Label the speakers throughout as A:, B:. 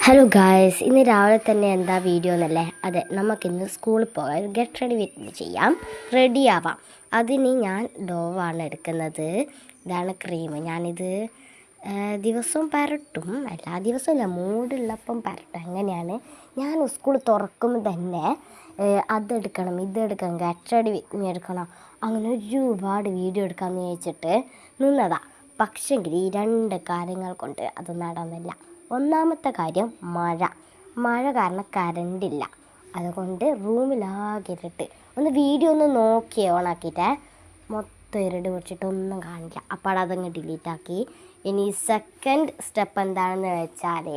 A: Hello guys, ഇന്ന് രാവിലെ തന്നെ എന്താ വീഡിയോ എന്നല്ലേ? അതെ, നമുക്കിന്ന് സ്കൂളിൽ പോകാൻ ഗെറ്റ് റെഡി വിത്ത് ചെയ്യാം, റെഡി ആവാം. അതിന് ഞാൻ ഡോവാണ് എടുക്കുന്നത്. ഇതാണ് ക്രീം. ഞാനിത് ദിവസവും പരട്ടും, എല്ലാ ദിവസവും ഇല്ല, മൂടുള്ളപ്പം പരട്ടും. അങ്ങനെയാണ് ഞാൻ സ്കൂൾ തുറക്കുമ്പോൾ തന്നെ അതെടുക്കണം, ഇതെടുക്കണം, ഗെറ്റ് റെഡി വിത്ത് എടുക്കണം, അങ്ങനെ ഒരുപാട് വീഡിയോ എടുക്കാമെന്ന് ചോദിച്ചിട്ട് നിന്നതാണ്. പക്ഷെങ്കിൽ ഈ രണ്ട് കാര്യങ്ങൾ കൊണ്ട് അത് നടന്നില്ല. ഒന്നാമത്തെ കാര്യം മഴ കാരണം കറണ്ടില്ല. അതുകൊണ്ട് റൂമിലാകെ ഇരുട്ട്. ഒന്ന് വീഡിയോ ഒന്ന് നോക്കി ഓണാക്കിയിട്ടേ, മൊത്തം ഇരുട് പിടിച്ചിട്ട് ഒന്നും കാണില്ല. അപ്പോൾ അതങ്ങ് ഡിലീറ്റാക്കി. ഇനി സെക്കൻഡ് സ്റ്റെപ്പ് എന്താണെന്ന് വെച്ചാൽ,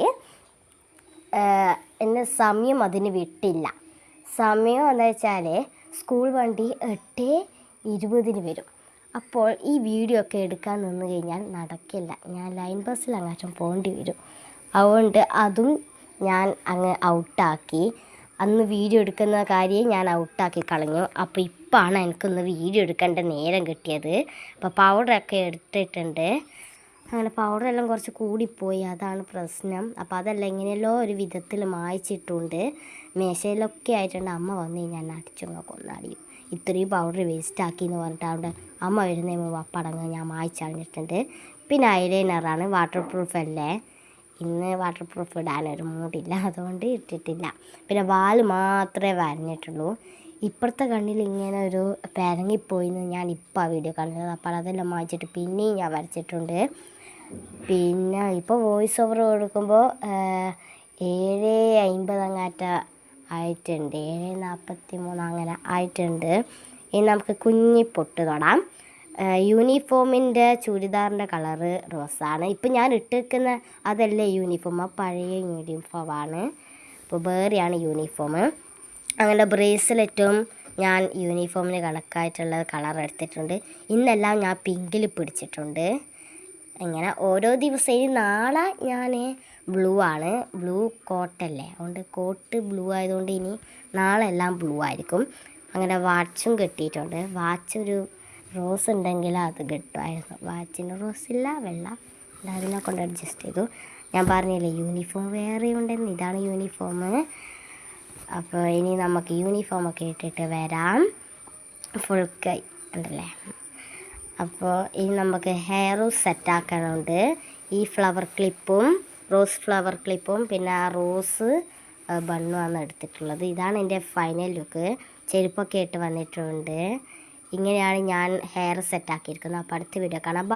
A: എന്നെ സമയം അതിന് വിട്ടില്ല. സമയം എന്താ വെച്ചാൽ, സ്കൂൾ വണ്ടി 8:20 വരും. അപ്പോൾ ഈ വീഡിയോ ഒക്കെ എടുക്കാൻ നിന്ന് കഴിഞ്ഞാൽ നടക്കില്ല. ഞാൻ ലൈൻ ബസ്സിൽ അങ്ങാറ്റം പോകേണ്ടി വരും. അതുകൊണ്ട് അതും ഞാൻ അങ്ങ് ഔട്ടാക്കി. അന്ന് വീഡിയോ എടുക്കുന്ന കാര്യം ഞാൻ ഔട്ടാക്കി കളഞ്ഞു. അപ്പോൾ ഇപ്പോഴാണ് എനിക്കൊന്ന് വീഡിയോ എടുക്കേണ്ട നേരം കിട്ടിയത്. അപ്പോൾ പൗഡറൊക്കെ എടുത്തിട്ടുണ്ട്. അങ്ങനെ പൗഡറെല്ലാം കുറച്ച് കൂടിപ്പോയി, അതാണ് പ്രശ്നം. അപ്പോൾ അതെല്ലാം എങ്ങനെയല്ലോ ഒരു വിധത്തിൽ മായ്ച്ചിട്ടുണ്ട്. മേശയിലൊക്കെ ആയിട്ടുണ്ട്. അമ്മ വന്ന് കഴിഞ്ഞാൽ അടിച്ചങ്ങ് കൊന്നടിയും. ഇത്രയും പൗഡർ വേസ്റ്റാക്കി എന്ന് പറഞ്ഞിട്ട് അവിടെ അമ്മ വരുന്നതിന് മുമ്പ് പടങ്ങ് ഞാൻ മായ്ച്ചറിഞ്ഞിട്ടുണ്ട്. പിന്നെ ഐലൈനറാണ്, വാട്ടർ പ്രൂഫ് അല്ലേ. ഇന്ന് വാട്ടർ പ്രൂഫ് ഇടാനൊരു മൂടില്ല, അതുകൊണ്ട് ഇട്ടിട്ടില്ല. പിന്നെ വാല് മാത്രമേ വരഞ്ഞിട്ടുള്ളൂ. ഇപ്പുറത്തെ കണ്ണിൽ ഇങ്ങനെ ഒരു പെരങ്ങിപ്പോയിന്ന് ഞാൻ ഇപ്പോൾ ആ വീഡിയോ കണ്ടത്. അപ്പോൾ അതെല്ലാം മായ്ച്ചിട്ട് പിന്നെയും ഞാൻ വരച്ചിട്ടുണ്ട്. പിന്നെ ഇപ്പോൾ വോയിസ് ഓവർ കൊടുക്കുമ്പോൾ 7:50 അങ്ങാറ്റ ആയിട്ടുണ്ട്, 7:43 അങ്ങനെ ആയിട്ടുണ്ട്. ഇനി നമുക്ക് കുഞ്ഞി പൊട്ട് തൊടാം. യൂണിഫോമിൻ്റെ ചുരിദാറിൻ്റെ കളറ് റോസാണ്. ഇപ്പം ഞാൻ ഇട്ടിരിക്കുന്ന അതല്ലേ യൂണിഫോം, ആ പഴയ യൂണിഫോമാണ്. ഇപ്പോൾ വേറെയാണ് യൂണിഫോം. അങ്ങനെ ബ്രേസ്ലെറ്റും ഞാൻ യൂണിഫോമിന് കണക്കായിട്ടുള്ള കളർ എടുത്തിട്ടുണ്ട്. ഇന്നെല്ലാം ഞാൻ പിങ്കിൽ പിടിച്ചിട്ടുണ്ട്. ഇങ്ങനെ ഓരോ ദിവസം. ഇനി നാളെ ഞാൻ ബ്ലൂ ആണ്, ബ്ലൂ കോട്ടല്ലേ, അതുകൊണ്ട് കോട്ട് ബ്ലൂ ആയതുകൊണ്ട് ഇനി നാളെ എല്ലാം ബ്ലൂ ആയിരിക്കും. അങ്ങനെ വാച്ചും കെട്ടിയിട്ടുണ്ട്. വാച്ചൊരു റോസ് ഉണ്ടെങ്കിൽ അത് കിട്ടുമായിരുന്നു. വാച്ചിന് റോസില്ല, വെള്ള, അതിനെ കൊണ്ട് അഡ്ജസ്റ്റ് ചെയ്തു. ഞാൻ പറഞ്ഞില്ലേ യൂണിഫോം വേറെ ഉണ്ടെന്ന്, ഇതാണ് യൂണിഫോം. അപ്പോൾ ഇനി നമുക്ക് യൂണിഫോമൊക്കെ ഇട്ടിട്ട് വരാം. ഫുൾ കൈ ഉണ്ടല്ലേ. അപ്പോൾ ഇനി നമുക്ക് ഹെയറും സെറ്റാക്കാനുണ്ട്. ഈ ഫ്ലവർ ക്ലിപ്പും, റോസ് ഫ്ലവർ ക്ലിപ്പും പിന്നെ ആ റോസ് ബണ്ണുമാണ് എടുത്തിട്ടുള്ളത്. ഇതാണ് എൻ്റെ ഫൈനൽ ലുക്ക്. ചെരുപ്പൊക്കെ ഇട്ട് വന്നിട്ടുണ്ട്. ഇങ്ങനെയാണ് ഞാൻ ഹെയർ സെറ്റാക്കിയിരിക്കുന്നത്. അപ്പോൾ അടുത്ത വീഡിയോ കാണാം.